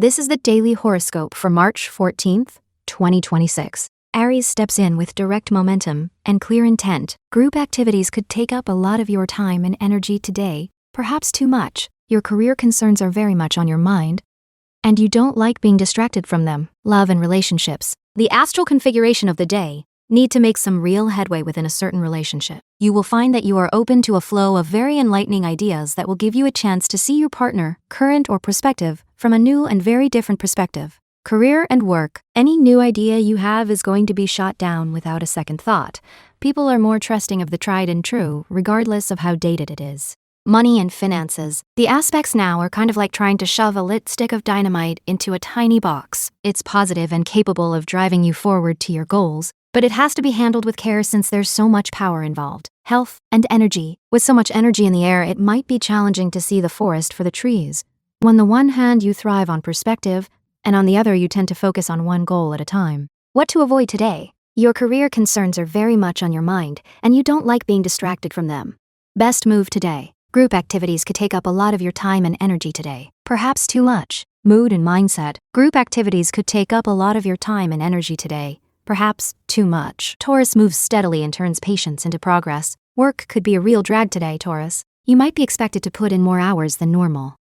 This is the daily horoscope for March 14th, 2026. Aries steps in with direct momentum and clear intent. Group activities could take up a lot of your time and energy today, perhaps too much. Your career concerns are very much on your mind, and you don't like being distracted from them. Love and relationships. The astral configuration of the day need to make some real headway within a certain relationship. You will find that you are open to a flow of very enlightening ideas that will give you a chance to see your partner, current or prospective, from a new and very different perspective. Career and work. Any new idea you have is going to be shot down without a second thought. People are more trusting of the tried and true, regardless of how dated it is. Money and finances. The aspects now are kind of like trying to shove a lit stick of dynamite into a tiny box. It's positive and capable of driving you forward to your goals, but it has to be handled with care since there's so much power involved. Health and energy. With so much energy in the air, it might be challenging to see the forest for the trees. On the one hand, you thrive on perspective, and on the other, you tend to focus on one goal at a time. What to avoid today? Your career concerns are very much on your mind, and you don't like being distracted from them. Best move today. Group activities could take up a lot of your time and energy today, perhaps too much. Mood and mindset. Group activities could take up a lot of your time and energy today, perhaps too much. Taurus moves steadily and turns patience into progress. Work could be a real drag today, Taurus. You might be expected to put in more hours than normal.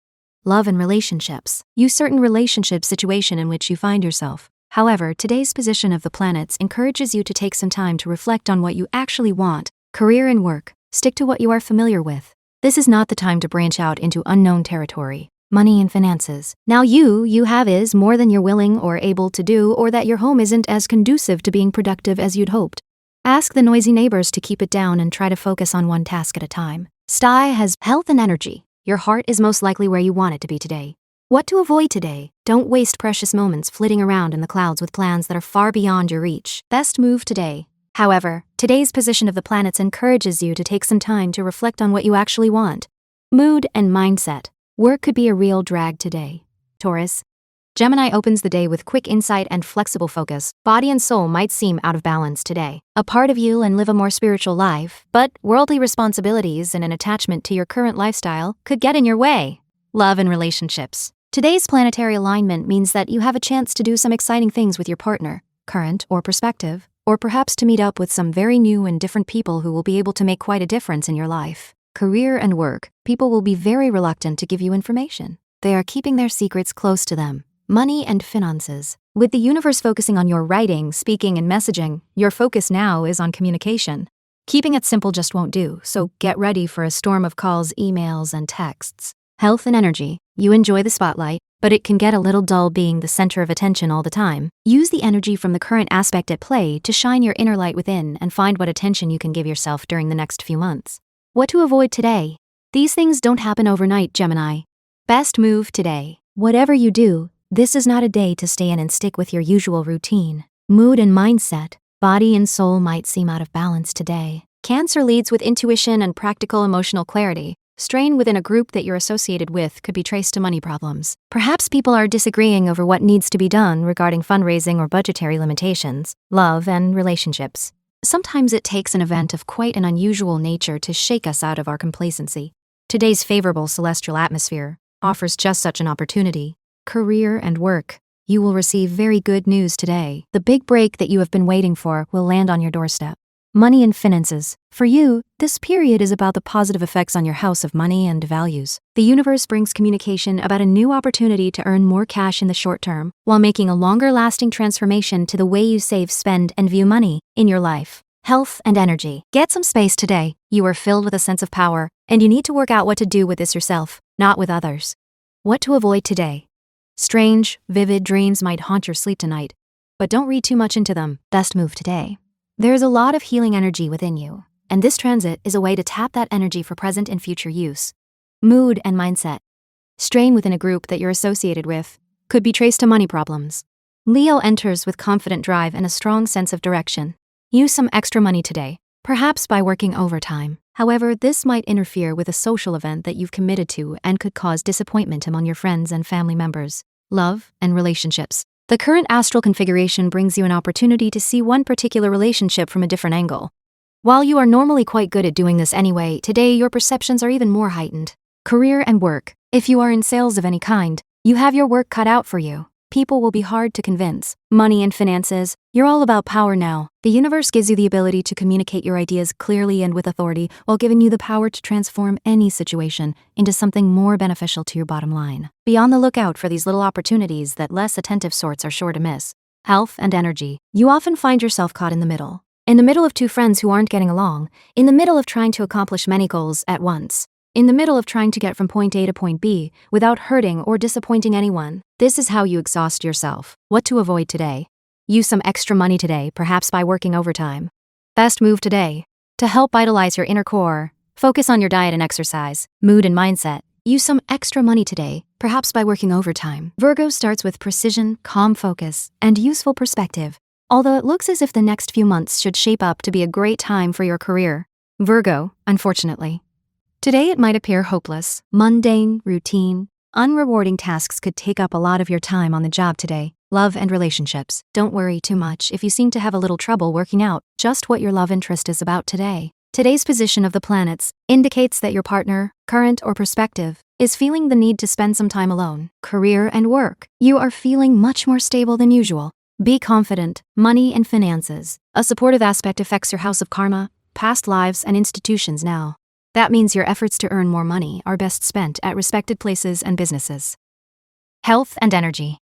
Love and relationships. Use certain relationship situation in which you find yourself. However, today's position of the planets encourages you to take some time to reflect on what you actually want. Career and work. Stick to what you are familiar with. This is not the time to branch out into unknown territory. Money and finances. Now you have is more than you're willing or able to do, or that your home isn't as conducive to being productive as you'd hoped. Ask the noisy neighbors to keep it down and try to focus on one task at a time. Sty has health and energy. Your heart is most likely where you want it to be today. What to avoid today? Don't waste precious moments flitting around in the clouds with plans that are far beyond your reach. Best move today. However, today's position of the planets encourages you to take some time to reflect on what you actually want. Mood and mindset. Work could be a real drag today, Taurus. Gemini opens the day with quick insight and flexible focus. Body and soul might seem out of balance today. A part of you and live a more spiritual life, but worldly responsibilities and an attachment to your current lifestyle could get in your way. Love and relationships. Today's planetary alignment means that you have a chance to do some exciting things with your partner, current or prospective, or perhaps to meet up with some very new and different people who will be able to make quite a difference in your life. Career and work. People will be very reluctant to give you information. They are keeping their secrets close to them. Money and finances. With the universe focusing on your writing, speaking, and messaging, your focus now is on communication. Keeping it simple just won't do, so get ready for a storm of calls, emails, and texts. Health and energy. You enjoy the spotlight, but it can get a little dull being the center of attention all the time. Use the energy from the current aspect at play to shine your inner light within and find what attention you can give yourself during the next few months. What to avoid today? These things don't happen overnight, Gemini. Best move today. Whatever you do, this is not a day to stay in and stick with your usual routine. Mood and mindset. Body and soul might seem out of balance today. Cancer leads with intuition and practical emotional clarity. Strain within a group that you're associated with could be traced to money problems. Perhaps people are disagreeing over what needs to be done regarding fundraising or budgetary limitations. Love and relationships. Sometimes it takes an event of quite an unusual nature to shake us out of our complacency. Today's favorable celestial atmosphere offers just such an opportunity. Career and work. You will receive very good news today. The big break that you have been waiting for will land on your doorstep. Money and finances. For you, this period is about the positive effects on your house of money and values. The universe brings communication about a new opportunity to earn more cash in the short term, while making a longer-lasting transformation to the way you save, spend, and view money in your life. Health and energy. Get some space today. You are filled with a sense of power, and you need to work out what to do with this yourself, not with others. What to avoid today? Strange, vivid dreams might haunt your sleep tonight, but don't read too much into them. Best move today. There's a lot of healing energy within you, and this transit is a way to tap that energy for present and future use. Mood and mindset. Strain within a group that you're associated with could be traced to money problems. Leo enters with confident drive and a strong sense of direction. Use some extra money today, perhaps by working overtime. However, this might interfere with a social event that you've committed to and could cause disappointment among your friends and family members. Love and relationships. The current astral configuration brings you an opportunity to see one particular relationship from a different angle. While you are normally quite good at doing this anyway, today your perceptions are even more heightened. Career and work. If you are in sales of any kind, You have your work cut out for you. People will be hard to convince. Money and finances, you're all about power now. The universe gives you the ability to communicate your ideas clearly and with authority while giving you the power to transform any situation into something more beneficial to your bottom line. Be on the lookout for these little opportunities that less attentive sorts are sure to miss. Health and energy. You often find yourself caught in the middle. In the middle of two friends who aren't getting along. In the middle of trying to accomplish many goals at once. In the middle of trying to get from point A to point B without hurting or disappointing anyone. This is how you exhaust yourself. What to avoid today? Use some extra money today, perhaps by working overtime. Best move today. To help vitalize your inner core, focus on your diet and exercise, mood and mindset. Use some extra money today, perhaps by working overtime. Virgo starts with precision, calm focus, and useful perspective. Although it looks as if the next few months should shape up to be a great time for your career. Virgo, unfortunately. Today it might appear hopeless, mundane, routine, unrewarding tasks could take up a lot of your time on the job today. Love and relationships. Don't worry too much if you seem to have a little trouble working out just what your love interest is about today. Today's position of the planets indicates that your partner, current or prospective, is feeling the need to spend some time alone. Career and work. You are feeling much more stable than usual. Be confident. Money and finances. A supportive aspect affects your house of karma, past lives and institutions now. That means your efforts to earn more money are best spent at respected places and businesses. Health and energy.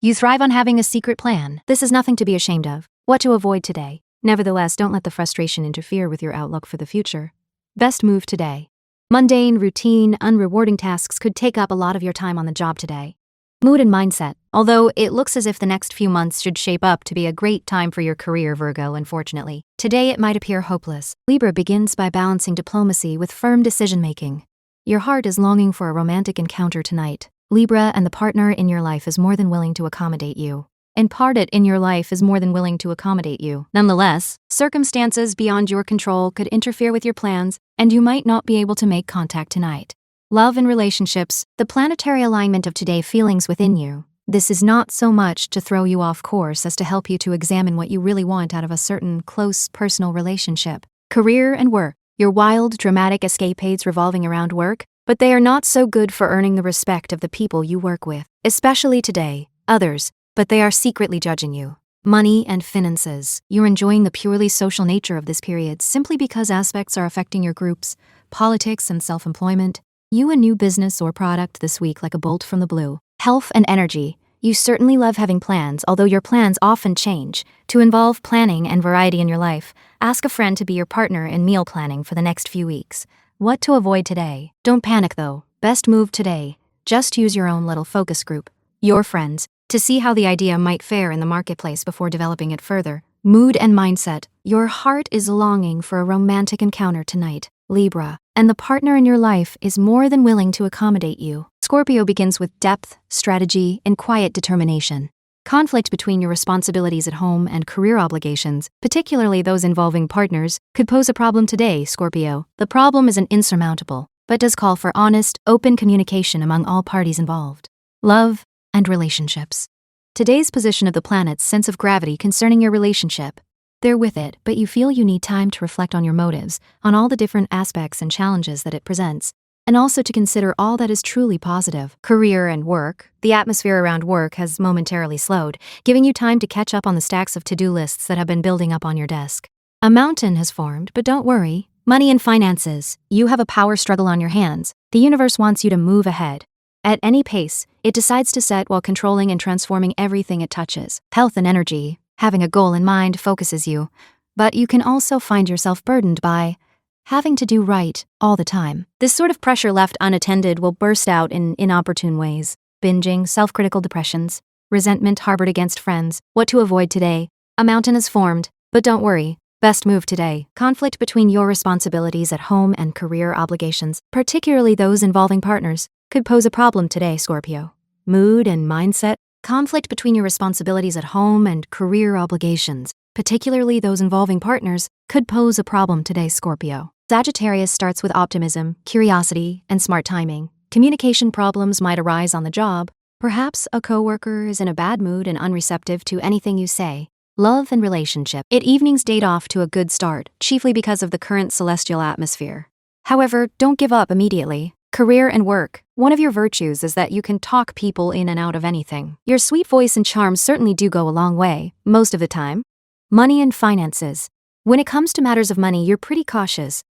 You thrive on having a secret plan. This is nothing to be ashamed of. What to avoid today. Nevertheless, don't let the frustration interfere with your outlook for the future. Best move today. Mundane, routine, unrewarding tasks could take up a lot of your time on the job today. Mood and mindset. Although it looks as if the next few months should shape up to be a great time for your career, Virgo, unfortunately. Today it might appear hopeless. Libra begins by balancing diplomacy with firm decision-making. Your heart is longing for a romantic encounter tonight. Libra, and the partner in your life is more than willing to accommodate you. And part in your life is more than willing to accommodate you. Nonetheless, circumstances beyond your control could interfere with your plans, and you might not be able to make contact tonight. Love and relationships, the planetary alignment of today feelings within you. This is not so much to throw you off course as to help you to examine what you really want out of a certain close personal relationship. Career and work, your wild, dramatic escapades revolving around work, but they are not so good for earning the respect of the people you work with, especially today, others, but they are secretly judging you. Money and finances, you're enjoying the purely social nature of this period simply because aspects are affecting your groups, politics and self-employment. You a new business or product this week like a bolt from the blue. Health and energy. You certainly love having plans, although your plans often change. To involve planning and variety in your life, ask a friend to be your partner in meal planning for the next few weeks. What to avoid today? Don't panic though. Best move today. Just use your own little focus group, your friends, to see how the idea might fare in the marketplace before developing it further. Mood and mindset. Your heart is longing for a romantic encounter tonight, Libra, and the partner in your life is more than willing to accommodate you. Scorpio begins with depth, strategy, and quiet determination. Conflict between your responsibilities at home and career obligations, particularly those involving partners, could pose a problem today, Scorpio. The problem isn't insurmountable, but does call for honest, open communication among all parties involved. Love and relationships. Today's position of the planet's sense of gravity concerning your relationship. They're with it, but you feel you need time to reflect on your motives, on all the different aspects and challenges that it presents, and also to consider all that is truly positive. Career and work. The atmosphere around work has momentarily slowed, giving you time to catch up on the stacks of to-do lists that have been building up on your desk. A mountain has formed, but don't worry. Money and finances. You have a power struggle on your hands. The universe wants you to move ahead. At any pace, it decides to set while controlling and transforming everything it touches. Health and energy. Having a goal in mind focuses you, but you can also find yourself burdened by having to do right all the time. This sort of pressure left unattended will burst out in inopportune ways. Binging, self-critical depressions, resentment harbored against friends. What to avoid today? A mountain is formed, but don't worry. Best move today. Conflict between your responsibilities at home and career obligations, particularly those involving partners, could pose a problem today, Scorpio. Mood and mindset. Conflict between your responsibilities at home and career obligations, particularly those involving partners, could pose a problem today, Scorpio. Sagittarius starts with optimism, curiosity, and smart timing. Communication problems might arise on the job. Perhaps a coworker is in a bad mood and unreceptive to anything you say. Love and relationship. Evenings date off to a good start, chiefly because of the current celestial atmosphere. However, don't give up immediately. Career and work. One of your virtues is that you can talk people in and out of anything. Your sweet voice and charm certainly do go a long way, most of the time. Money and finances. When it comes to matters of money, you're pretty cautious.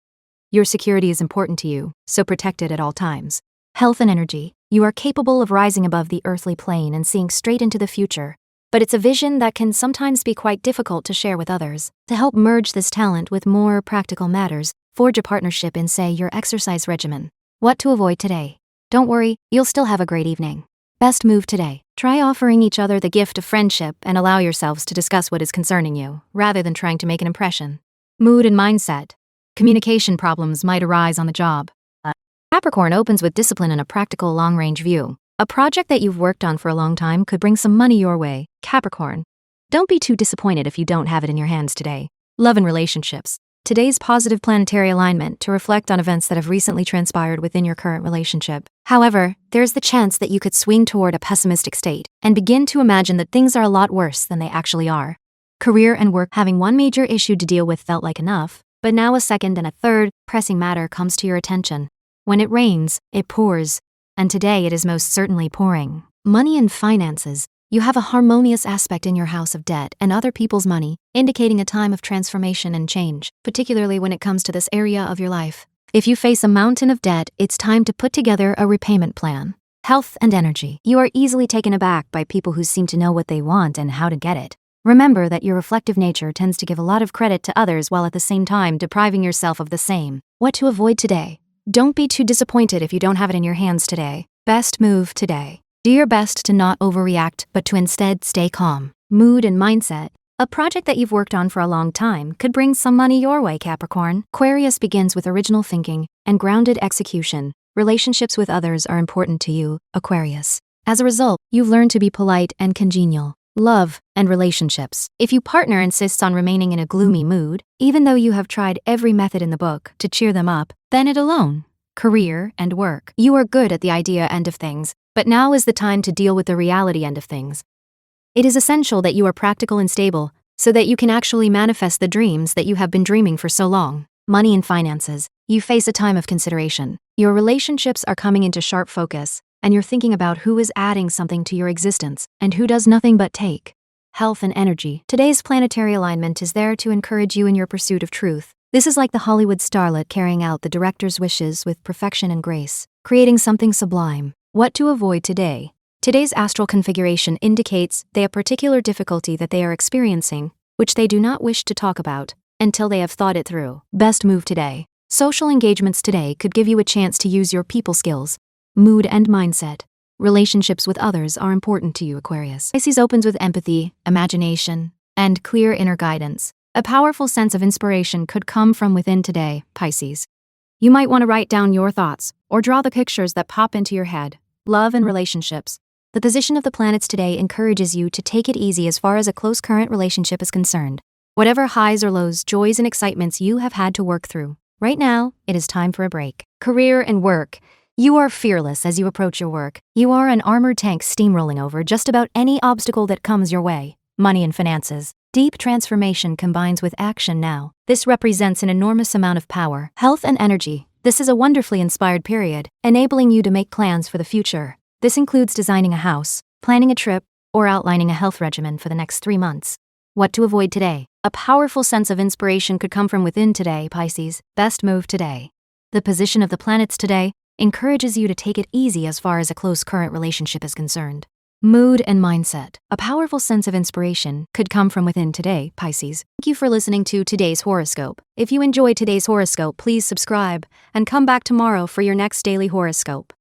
Your security is important to you, so protect it at all times. Health and energy. You are capable of rising above the earthly plane and seeing straight into the future. But it's a vision that can sometimes be quite difficult to share with others. To help merge this talent with more practical matters, forge a partnership in, say, your exercise regimen. What to avoid today? Don't worry, you'll still have a great evening. Best move today. Try offering each other the gift of friendship and allow yourselves to discuss what is concerning you, rather than trying to make an impression. Mood and mindset. Communication problems might arise on the job. Capricorn opens with discipline and a practical long-range view. A project that you've worked on for a long time could bring some money your way, Capricorn. Don't be too disappointed if you don't have it in your hands today. Love and relationships. Today's positive planetary alignment to reflect on events that have recently transpired within your current relationship. However, there's the chance that you could swing toward a pessimistic state and begin to imagine that things are a lot worse than they actually are. Career and work. Having one major issue to deal with felt like enough, but now a second and a third pressing matter comes to your attention. When it rains, it pours, and today it is most certainly pouring. Money and finances. You have a harmonious aspect in your house of debt and other people's money, indicating a time of transformation and change, particularly when it comes to this area of your life. If you face a mountain of debt, it's time to put together a repayment plan. Health and energy. You are easily taken aback by people who seem to know what they want and how to get it. Remember that your reflective nature tends to give a lot of credit to others while at the same time depriving yourself of the same. What to avoid today? Don't be too disappointed if you don't have it in your hands today. Best move today. Do your best to not overreact, but to instead stay calm. Mood and mindset. A project that you've worked on for a long time could bring some money your way, Capricorn. Aquarius begins with original thinking and grounded execution. Relationships with others are important to you, Aquarius. As a result, you've learned to be polite and congenial. Love and relationships. If your partner insists on remaining in a gloomy mood, even though you have tried every method in the book to cheer them up, then it alone. Career and work. You are good at the idea end of things, but now is the time to deal with the reality end of things. It is essential that you are practical and stable, so that you can actually manifest the dreams that you have been dreaming for so long. Money and finances. You face a time of consideration. Your relationships are coming into sharp focus, and you're thinking about who is adding something to your existence and who does nothing but take. Health and energy. Today's planetary alignment is there to encourage you in your pursuit of truth. This is like the Hollywood starlet carrying out the director's wishes with perfection and grace, creating something sublime. What to avoid today? Today's astral configuration indicates a particular difficulty that they are experiencing, which they do not wish to talk about until they have thought it through. Best move today. Social engagements today could give you a chance to use your people skills. Mood and mindset. Relationships with others are important to you, Aquarius. Pisces opens with empathy, imagination, and clear inner guidance. A powerful sense of inspiration could come from within today, Pisces. You might want to write down your thoughts or draw the pictures that pop into your head. Love and relationships. The position of the planets today encourages you to take it easy as far as a close current relationship is concerned. Whatever highs or lows, joys and excitements you have had to work through, right now, it is time for a break. Career and work. You are fearless as you approach your work. You are an armored tank steamrolling over just about any obstacle that comes your way. Money and finances. Deep transformation combines with action now. This represents an enormous amount of power. Health and energy. This is a wonderfully inspired period, enabling you to make plans for the future. This includes designing a house, planning a trip, or outlining a health regimen for the next 3 months. What to avoid today? A powerful sense of inspiration could come from within today, Pisces. Best move today. The position of the planets today encourages you to take it easy as far as a close current relationship is concerned. Mood and mindset. A powerful sense of inspiration could come from within today, Pisces. Thank you for listening to today's horoscope. If you enjoyed today's horoscope, please subscribe and come back tomorrow for your next daily horoscope.